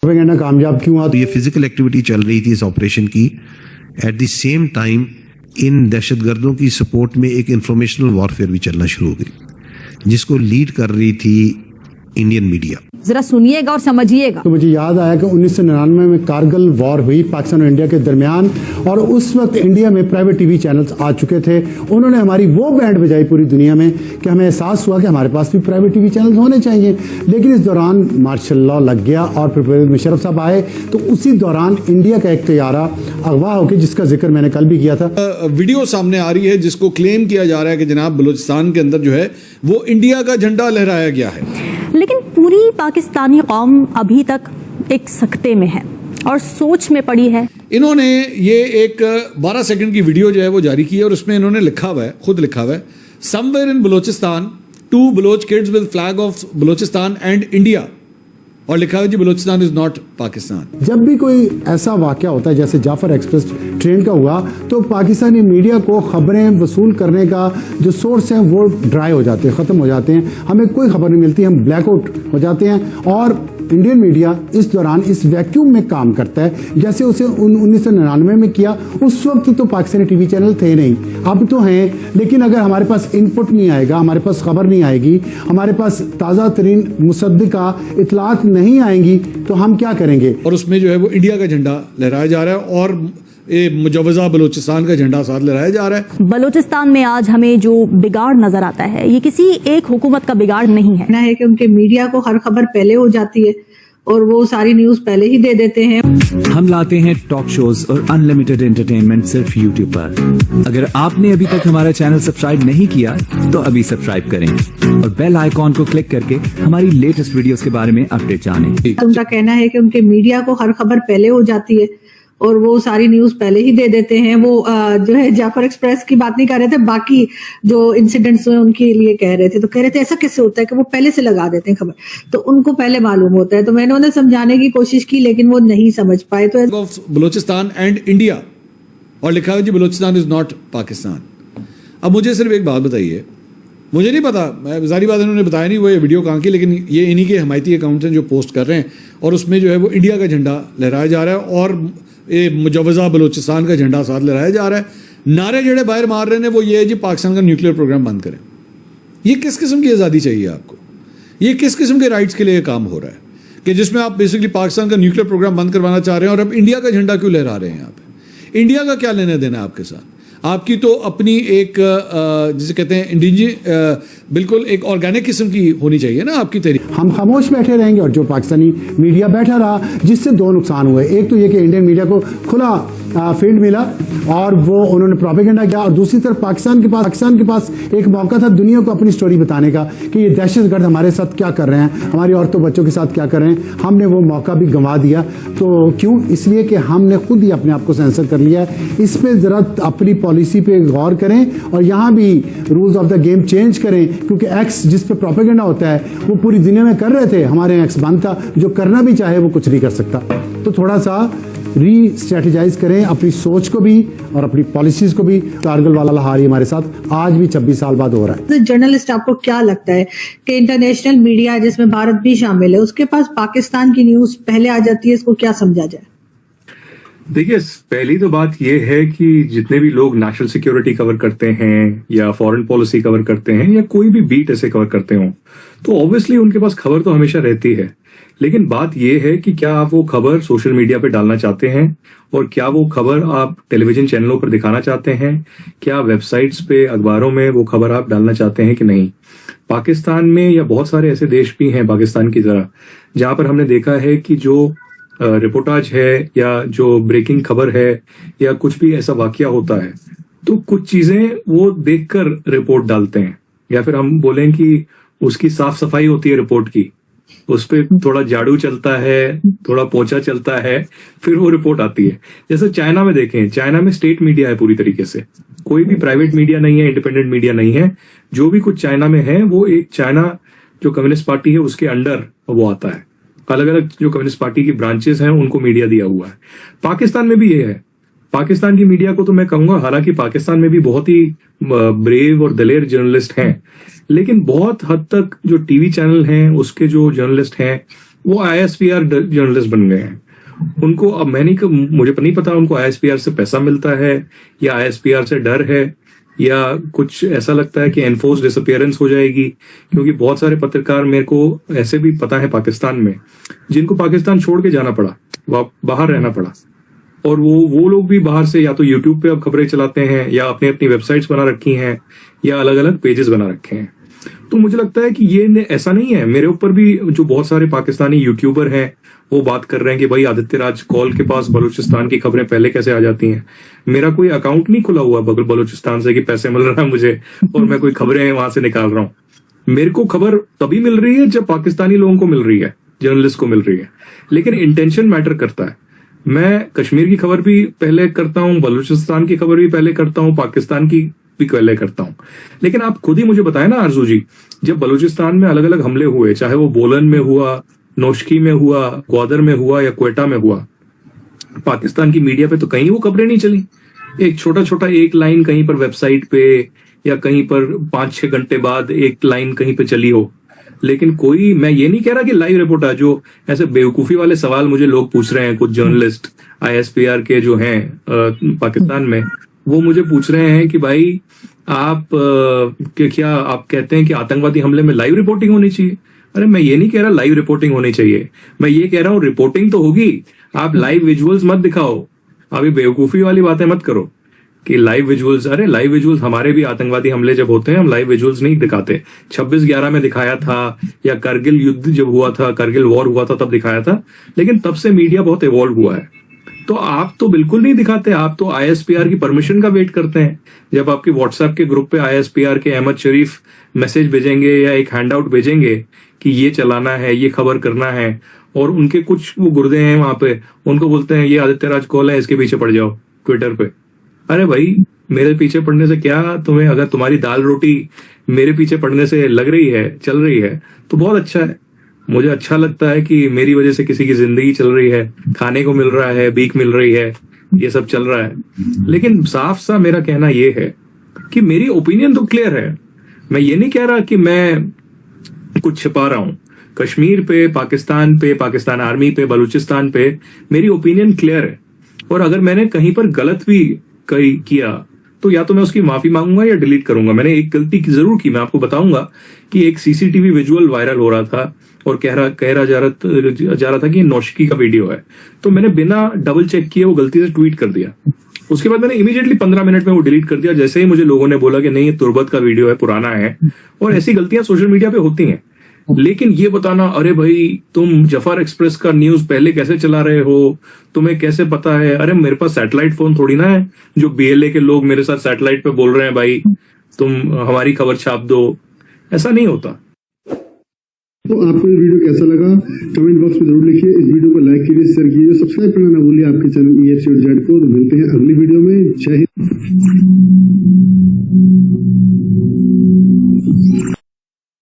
Propaganda कामयाब क्यों हुआ? तो ये फिजिकल एक्टिविटी चल रही थी इस ऑपरेशन की, एट द सेम टाइम इन दहशतगर्दों की सपोर्ट में एक इंफॉर्मेशनल वॉरफेयर भी चलना शुरू हो गई, जिसको लीड कर रही थी इंडियन मीडिया। जरा सुनिएगा और समझिएगा। तो मुझे याद आया कि 1999 में कारगिल वॉर हुई पाकिस्तान और इंडिया के दरमियान, और उस वक्त इंडिया में प्राइवेट टीवी चैनल्स आ चुके थे। उन्होंने हमारी वो बैंड बजाई पूरी दुनिया में कि हमें एहसास हुआ कि हमारे पास भी प्राइवेट टीवी चैनल्स होने चाहिए। लेकिन इस दौरान मार्शल लॉ लग गया और फिर मुशर्रफ साहब आए, तो उसी दौरान इंडिया का एक तैयारा अगवा हो गया, जिसका जिक्र मैंने कल भी किया था। वीडियो सामने आ रही है जिसको क्लेम किया जा रहा है कि जनाब बलूचिस्तान के अंदर जो है वो इंडिया का झंडा लहराया गया है। लेकिन पूरी पाकिस्तानी कौम अभी तक एक सकते में है और सोच में पड़ी है। इन्होंने ये एक 12 सेकंड की वीडियो जो है वो जारी की है और उसमें इन्होंने लिखा हुआ है, खुद लिखा हुआ है, somewhere in Balochistan 2 Baloch kids with flag of Balochistan and India, और लिखा है जी बलूचिस्तान इज नॉट पाकिस्तान। जब भी कोई ऐसा वाकया होता है जैसे जाफर एक्सप्रेस ट्रेन का हुआ, तो पाकिस्तानी मीडिया को खबरें वसूल करने का जो सोर्स है वो ड्राई हो जाते हैं, खत्म हो जाते हैं, हमें कोई खबर नहीं मिलती, हम ब्लैकआउट हो जाते हैं। और इंडियन मीडिया इस दौरान इस वैक्यूम में काम करता है, जैसे उसे 1999 में किया। उस वक्त तो पाकिस्तानी टीवी चैनल थे नहीं, अब तो हैं, लेकिन अगर हमारे पास इनपुट नहीं आएगा, हमारे पास खबर नहीं आएगी, हमारे पास ताज़ा तरीन मुसद्दिका इतलात नहीं आएंगी, तो हम क्या करेंगे? और उसमें जो है वो इंडिया का झंडा लहराया जा रहा है और मुजवजा बलूचिस्तान का झंडा साथ लहराया जा रहा है। बलूचिस्तान में आज हमें जो बिगाड़ नजर आता है, ये किसी एक हुकूमत का बिगाड़ नहीं है। ना है कि उनके मीडिया को हर खबर पहले हो जाती है और वो सारी न्यूज पहले ही दे देते हैं। हम लाते हैं टॉक शोज और अनलिमिटेड एंटरटेनमेंट सिर्फ YouTube पर। अगर आपने अभी तक हमारा चैनल सब्सक्राइब नहीं किया तो अभी सब्सक्राइब करें और बेल आइकॉन को क्लिक करके हमारी लेटेस्ट वीडियोस के बारे में अपडेट जानें। उनका कहना है कि उनके मीडिया को हर खबर पहले हो जाती है और वो सारी न्यूज पहले ही दे देते हैं। वो जो है जाफर एक्सप्रेस की बात नहीं कर रहे थे, बाकी जो इंसिडेंट्स हुए उनके लिए कह रहे थे। तो कह रहे थे ऐसा कैसे होता है कि वो पहले से लगा देते हैं खबर, तो उनको पहले मालूम होता है। तो मैंने उन्हें समझाने की कोशिश की लेकिन वो नहीं समझ पाए। तो बलूचिस्तान एंड इंडिया, और लिखा है जी बलूचिस्तान इज नॉट पाकिस्तान। अब मुझे सिर्फ एक बात बताइए, मुझे नहीं पता, मैं सारी बात इन्होंने बताया नहीं वो ये वीडियो कहाँ की, लेकिन ये इन्हीं के हमायती अकाउंट्स हैं जो पोस्ट कर रहे हैं और उसमें जो है वो इंडिया का झंडा लहराया जा रहा है और मुजवजा बलूचिस्तान का झंडा साथ लहराया जा रहा है। नारे जड़े बाहर मार रहे हैं वो ये है जी पाकिस्तान का न्यूक्लियर प्रोग्राम बंद करें। ये किस किस्म की आज़ादी चाहिए आपको? ये किस किस्म के राइट्स के लिए काम हो रहा है कि जिसमें आप बेसिकली पाकिस्तान का न्यूक्लियर प्रोग्राम बंद करवाना चाह रहे हैं और अब इंडिया का झंडा क्यों लहरा रहे हैं यहाँ पे? इंडिया का क्या लेना देना आपके साथ? आपकी तो अपनी एक जिसे कहते हैं बिल्कुल एक ऑर्गेनिक किस्म की होनी चाहिए ना आपकी तहरीक। हम खामोश बैठे रहेंगे और जो पाकिस्तानी मीडिया बैठा रहा, जिससे 2 नुकसान हुए। एक तो ये कि इंडियन मीडिया को खुला फील्ड मिला और वो उन्होंने प्रोपेगेंडा किया, और दूसरी तरफ पाकिस्तान के पास एक मौका था दुनिया को अपनी स्टोरी बताने का कि ये दहशतगर्द हमारे साथ क्या कर रहे हैं, हमारी औरतों बच्चों के साथ क्या कर रहे हैं। हमने वो मौका भी गंवा दिया। तो क्यों? इसलिए कि हमने खुद ही अपने आप को सेंसर कर लिया है। इस पर जरा अपनी पॉलिसी पे गौर करें और यहाँ भी rules of the game change करें, क्योंकि एक्स जिस पे प्रोपेगेंडा होता है वो पूरी दुनिया में कर रहे थे, हमारे यहाँ एक्स बंद था। जो करना भी चाहे वो कुछ नहीं कर सकता। तो थोड़ा सा री स्ट्रेटेजाइज करें अपनी सोच को भी और अपनी पॉलिसीज को भी। कारगिल वाला हाल ही हमारे साथ आज भी 26 साल बाद हो रहा है। तो जर्नलिस्ट, आपको क्या लगता है कि इंटरनेशनल मीडिया जिसमें भारत भी शामिल है, उसके पास पाकिस्तान की न्यूज पहले आ जाती है, इसको क्या समझा जाए? देखिए, पहली तो बात यह है कि जितने भी लोग नेशनल सिक्योरिटी कवर करते हैं या फॉरेन पॉलिसी कवर करते हैं या कोई भी बीट ऐसे कवर करते हो, तो ऑब्वियसली उनके पास खबर तो हमेशा रहती है। लेकिन बात यह है कि क्या आप वो खबर सोशल मीडिया पे डालना चाहते हैं और क्या वो खबर आप टेलीविजन चैनलों पर दिखाना चाहते हैं, क्या वेबसाइट्स पे अखबारों में वो खबर आप डालना चाहते हैं कि नहीं। पाकिस्तान में या बहुत सारे ऐसे देश भी हैं पाकिस्तान की तरह जहां पर हमने देखा है कि जो रिपोर्टाज है या जो ब्रेकिंग खबर है या कुछ भी ऐसा वाकया होता है तो कुछ चीजें वो देखकर रिपोर्ट डालते हैं, या फिर हम बोलें कि उसकी साफ सफाई होती है रिपोर्ट की, उस पर थोड़ा झाड़ू चलता है, थोड़ा पोंछा चलता है, फिर वो रिपोर्ट आती है। जैसे चाइना में देखें, चाइना में स्टेट मीडिया है पूरी तरीके से, कोई भी प्राइवेट मीडिया नहीं है, इंडिपेंडेंट मीडिया नहीं है। जो भी कुछ चाइना में है वो एक चाइना जो कम्युनिस्ट पार्टी है उसके अंडर वो आता है। अलग अलग जो कम्युनिस्ट पार्टी की ब्रांचेस हैं उनको मीडिया दिया हुआ है। पाकिस्तान में भी ये है। पाकिस्तान की मीडिया को तो मैं कहूंगा, हालांकि पाकिस्तान में भी बहुत ही ब्रेव और दलेर जर्नलिस्ट हैं, लेकिन बहुत हद तक जो टीवी चैनल हैं उसके जो जर्नलिस्ट हैं वो ISPR जर्नलिस्ट बन गए हैं। उनको अब मुझे नहीं पता उनको ISPR से पैसा मिलता है या ISPR से डर है या कुछ ऐसा लगता है कि एनफोर्स डिसअपियरेंस हो जाएगी, क्योंकि बहुत सारे पत्रकार मेरे को ऐसे भी पता है पाकिस्तान में जिनको पाकिस्तान छोड़ के जाना पड़ा, बाहर रहना पड़ा, और वो लोग भी बाहर से या तो यूट्यूब पे अब खबरें चलाते हैं या अपनी अपनी वेबसाइट्स बना रखी हैं या अलग अलग पेजेस बना रखे हैं। तो मुझे लगता है कि ये ऐसा नहीं है। मेरे ऊपर भी जो बहुत सारे पाकिस्तानी यूट्यूबर हैं वो बात कर रहे हैं कि भाई आदित्य राज कॉल के पास बलूचिस्तान की खबरें पहले कैसे आ जाती हैं। मेरा कोई अकाउंट नहीं खुला हुआ बलूचिस्तान से कि पैसे मिल रहा है मुझे और मैं कोई खबरें वहां से निकाल रहा हूं। मेरे को खबर तभी मिल रही है जब पाकिस्तानी लोगों को मिल रही है, जर्नलिस्ट को मिल रही है, लेकिन इंटेंशन मैटर करता है। मैं कश्मीर की खबर भी पहले करता हूं, बलूचिस्तान की खबर भी पहले करता हूं, पाकिस्तान की भी पहले करता हूं। लेकिन आप खुद ही मुझे बताएं ना आरजू जी, जब बलूचिस्तान में अलग अलग हमले हुए, चाहे वो बोलन में हुआ, नौशकी में हुआ, ग्वादर में हुआ या क्वेटा में हुआ, पाकिस्तान की मीडिया पे तो कहीं वो खबरें नहीं चली। एक छोटा छोटा एक लाइन कहीं पर वेबसाइट पे या कहीं पर 5-6 घंटे बाद एक लाइन कहीं पे चली हो, लेकिन कोई, मैं ये नहीं कह रहा कि लाइव रिपोर्टर, जो ऐसे बेवकूफी वाले सवाल मुझे लोग पूछ रहे हैं, कुछ जर्नलिस्ट ISPR के जो हैं पाकिस्तान में, वो मुझे पूछ रहे हैं कि भाई आप क्या आप कहते हैं कि आतंकवादी हमले में लाइव रिपोर्टिंग होनी चाहिए। अरे मैं ये नहीं कह रहा लाइव रिपोर्टिंग होनी चाहिए, मैं ये कह रहा हूँ रिपोर्टिंग तो होगी, आप लाइव विजुअल्स मत दिखाओ। आप ये बेवकूफी वाली बातें मत करो कि लाइव विजुअल्स, अरे लाइव विजुअल्स, हमारे भी आतंकवादी हमले जब होते हैं हम लाइव विजुअल्स नहीं दिखाते। 26/11 में दिखाया था, या करगिल युद्ध जब हुआ था, करगिल वॉर हुआ था तब दिखाया था, लेकिन तब से मीडिया बहुत इवॉल्व हुआ है। तो आप तो बिल्कुल नहीं दिखाते, आप तो ISPR की परमिशन का वेट करते हैं। जब आपके व्हाट्सएप के ग्रुप पे ISPR के अहमद शरीफ मैसेज भेजेंगे या एक हैंडआउट भेजेंगे कि ये चलाना है, ये खबर करना है, और उनके कुछ वो गुर्दे हैं वहां पे, उनको बोलते हैं ये आदित्य राज कॉल है, इसके पीछे पड़ जाओ ट्विटर पे। अरे भाई मेरे पीछे पड़ने से क्या तुम्हें, अगर तुम्हारी दाल रोटी मेरे पीछे पड़ने से लग रही है, चल रही है, तो बहुत अच्छा है। मुझे अच्छा लगता है कि मेरी वजह से किसी की जिंदगी चल रही है, खाने को मिल रहा है, भीख मिल रही है, ये सब चल रहा है। लेकिन साफ सा मेरा कहना ये है कि मेरी ओपिनियन तो क्लियर है। मैं ये नहीं कह रहा कि मैं कुछ छिपा रहा हूं। कश्मीर पे, पाकिस्तान आर्मी पे, बलूचिस्तान पे मेरी ओपिनियन क्लियर है, और अगर मैंने कहीं पर गलत भी किया तो या तो मैं उसकी माफी मांगूंगा या डिलीट करूंगा। मैंने एक गलती जरूर की, मैं आपको बताऊंगा कि एक CCTV विजुअल वायरल हो रहा था और कह जा रहा था कि ये नौशकी का वीडियो है, तो मैंने बिना डबल चेक किए वो गलती से ट्वीट कर दिया। उसके बाद मैंने इमीडिएटली 15 मिनट में वो डिलीट कर दिया, जैसे ही मुझे लोगों ने बोला कि नहीं ये तुर्बत का वीडियो है, पुराना है। और ऐसी गलतियां सोशल मीडिया पे होती हैं। लेकिन ये बताना, अरे भाई तुम जफर एक्सप्रेस का न्यूज पहले कैसे चला रहे हो, तुम्हें कैसे पता है? अरे मेरे पास सैटेलाइट फोन थोड़ी ना है जो BLA के लोग मेरे साथ सैटेलाइट पे बोल रहे हैं भाई तुम हमारी खबर छाप दो। ऐसा नहीं होता। तो आपको ये वीडियो कैसा लगा कमेंट बॉक्स में जरूर लिखिए। इस वीडियो को लाइक कीजिए, शेयर कीजिए, सब्सक्राइब करना ना भूलिए आपके चैनल EFC और जेड को। तो मिलते हैं अगली वीडियो में। जय हिंद।